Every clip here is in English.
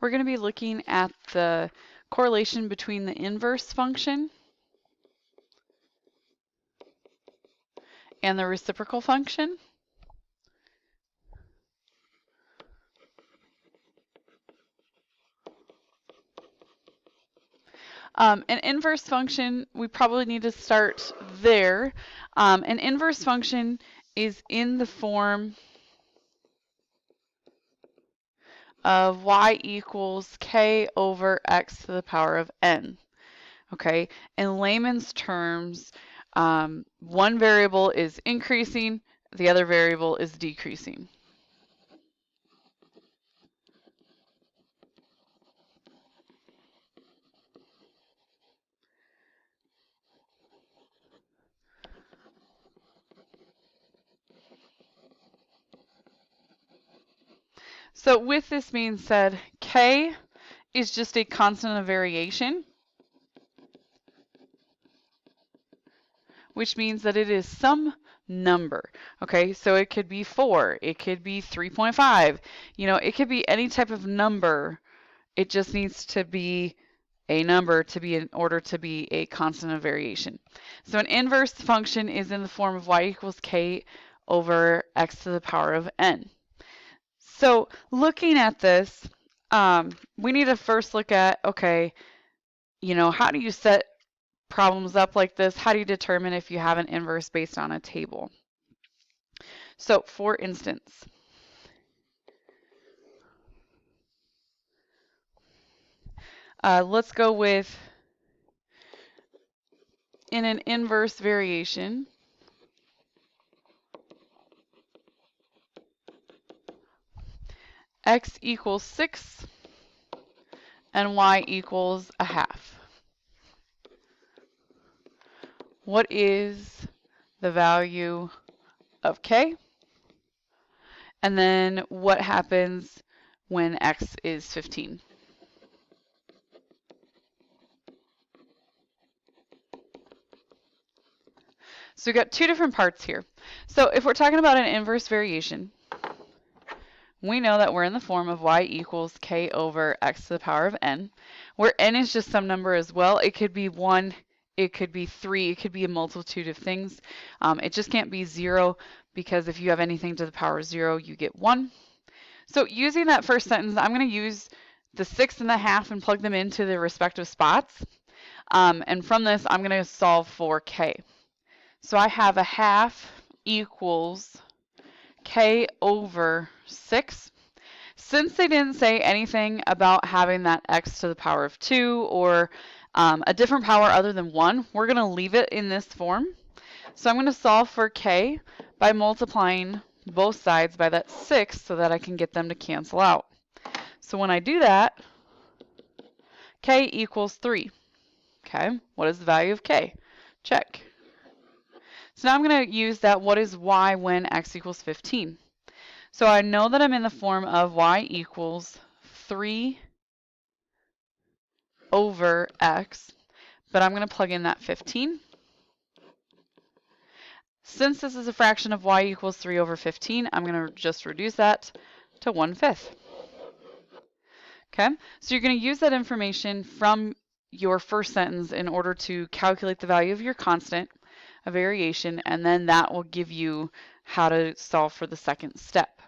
we're going to be looking at the correlation between the inverse function and the reciprocal function. An inverse function, we probably need to start there. An inverse function is in the form of y equals k over x to the power of n. Okay, in layman's terms, one variable is increasing, the other variable is decreasing. So with this being said, k is just a constant of variation, which means that it is some number. Okay, so it could be 4, it could be 3.5, it could be any type of number. It just needs to be a number to be in order to be a constant of variation. So an inverse function is in the form of y equals k over x to the power of n. So looking at this, we need to first look at, okay, how do you set problems up like this? How do you determine if you have an inverse based on a table? So for instance, let's go with in an inverse variation, x equals 6 and y equals a half. What is the value of k? And then what happens when x is 15? So we've got two different parts here. So if we're talking about an inverse variation, we know that we're in the form of y equals k over x to the power of n, where n is just some number as well. It could be 1, it could be 3, it could be a multitude of things. It just can't be 0, because if you have anything to the power of 0, you get 1. So using that first sentence, I'm going to use the 6 and the half and plug them into the respective spots. And from this, I'm going to solve for k. So I have a half equals k over 6. Since they didn't say anything about having that x to the power of 2 or a different power other than 1, we're going to leave it in this form. So I'm going to solve for k by multiplying both sides by that 6 so that I can get them to cancel out. So when I do that, k equals 3. Okay, what is the value of k? Check. So now I'm going to use that what is y when x equals 15. So I know that I'm in the form of y equals 3 over x, but I'm going to plug in that 15. Since this is a fraction of y equals 3 over 15, I'm going to just reduce that to 1/5. Okay, so you're going to use that information from your first sentence in order to calculate the value of your constant, a variation, and then that will give you how to solve for the second step.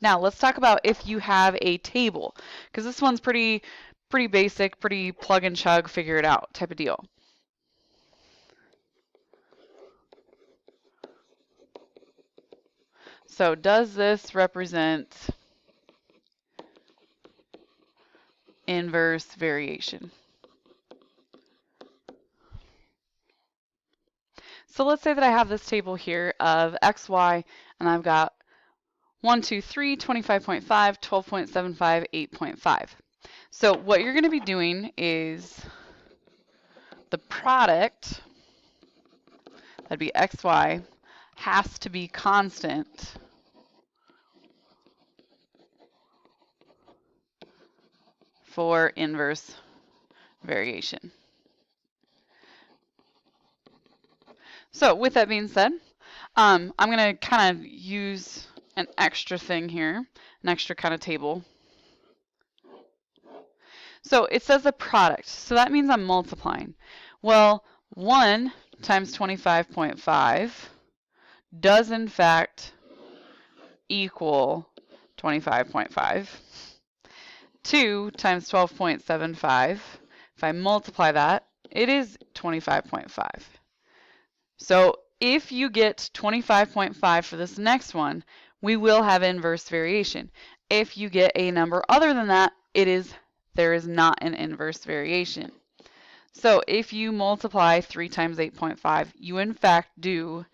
Now let's talk about if you have a table, because this one's pretty basic, pretty plug and chug, figure it out type of deal. So does this represent inverse variation? So let's say that I have this table here of x, y, and I've got 1, 2, 3, 25.5, 12.75, 8.5. So what you're going to be doing is the product, that'd be x, y, has to be constant for inverse variation. So with that being said, I'm going to kind of use an extra thing here, an extra kind of table. So it says a product, so that means I'm multiplying. Well, 1 times 25.5 does in fact equal 25.5. 2 times 12.75, if I multiply that, it is 25.5. So if you get 25.5 for this next one, we will have inverse variation. If you get a number other than that, there is not an inverse variation. So if you multiply 3 times 8.5, you in fact do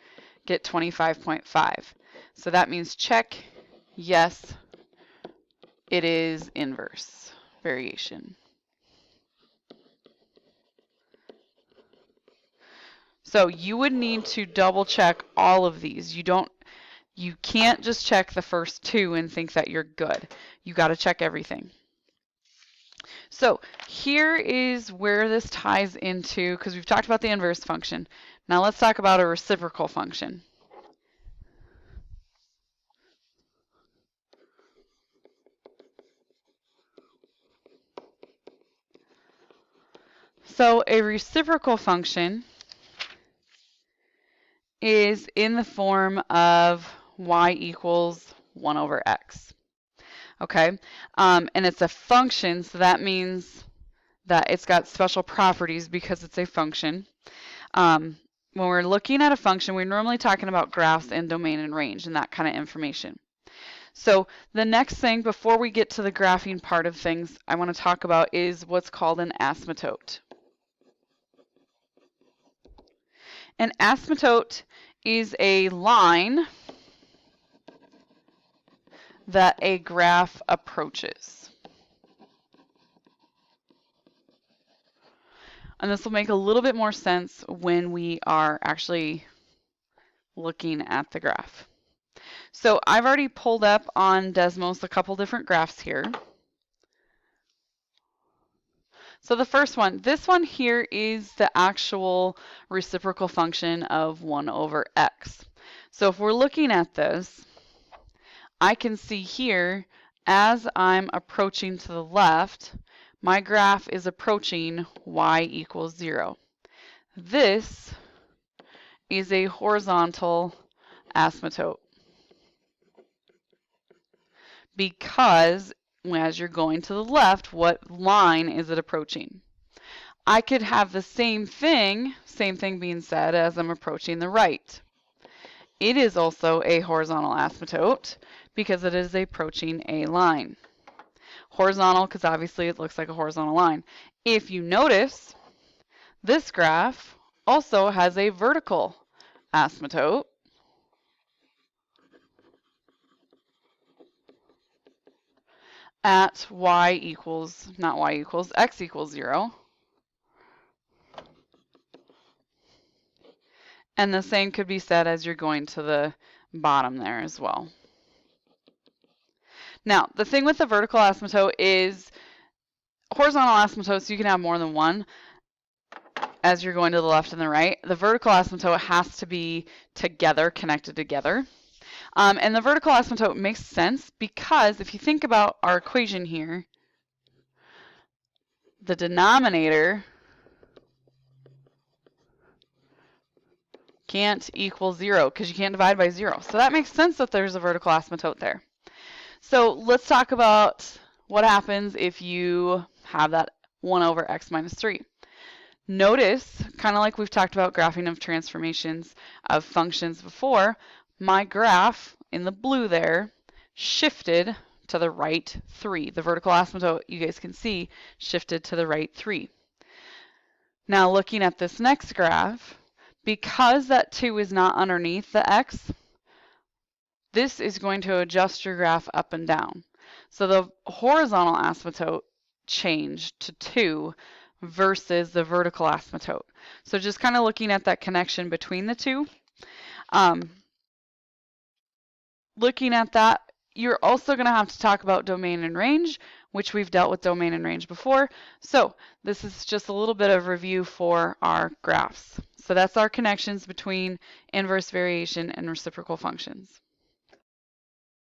get 25.5. So that means check, yes, it is inverse variation. So you would need to double check all of these. You can't just check the first two and think that you're good. You got to check everything. So here is where this ties into, because we've talked about the inverse function. Now let's talk about a reciprocal function. So a reciprocal function is in the form of y equals 1 over x. Okay, and it's a function, so that means that it's got special properties because it's a function. When we're looking at a function, we're normally talking about graphs and domain and range and that kind of information. So the next thing before we get to the graphing part of things I want to talk about is what's called an asymptote. An asymptote is a line that a graph approaches. And this will make a little bit more sense when we are actually looking at the graph. So I've already pulled up on Desmos a couple different graphs here. So the first one, this one here is the actual reciprocal function of 1 over x. So if we're looking at this, I can see here, as I'm approaching to the left, my graph is approaching y equals 0. This is a horizontal asymptote because as you're going to the left, what line is it approaching? I could have the same thing being said as I'm approaching the right. It is also a horizontal asymptote because it is approaching a line. Horizontal because obviously it looks like a horizontal line. If you notice, this graph also has a vertical asymptote. At x equals 0. And the same could be said as you're going to the bottom there as well. Now, the thing with the vertical asymptote is horizontal asymptotes, you can have more than one as you're going to the left and the right. The vertical asymptote has to be together, connected together. And the vertical asymptote makes sense because if you think about our equation here, the denominator can't equal 0 because you can't divide by 0. So that makes sense that there's a vertical asymptote there. So let's talk about what happens if you have that 1 over x minus 3. Notice, kind of like we've talked about graphing of transformations of functions before, my graph in the blue there shifted to the right 3. The vertical asymptote, you guys can see, shifted to the right 3. Now looking at this next graph, because that 2 is not underneath the x, this is going to adjust your graph up and down. So the horizontal asymptote changed to 2 versus the vertical asymptote. So just kind of looking at that connection between the two. Looking at that, you're also going to have to talk about domain and range, which we've dealt with domain and range before. So this is just a little bit of review for our graphs. So that's our connections between inverse variation and reciprocal functions.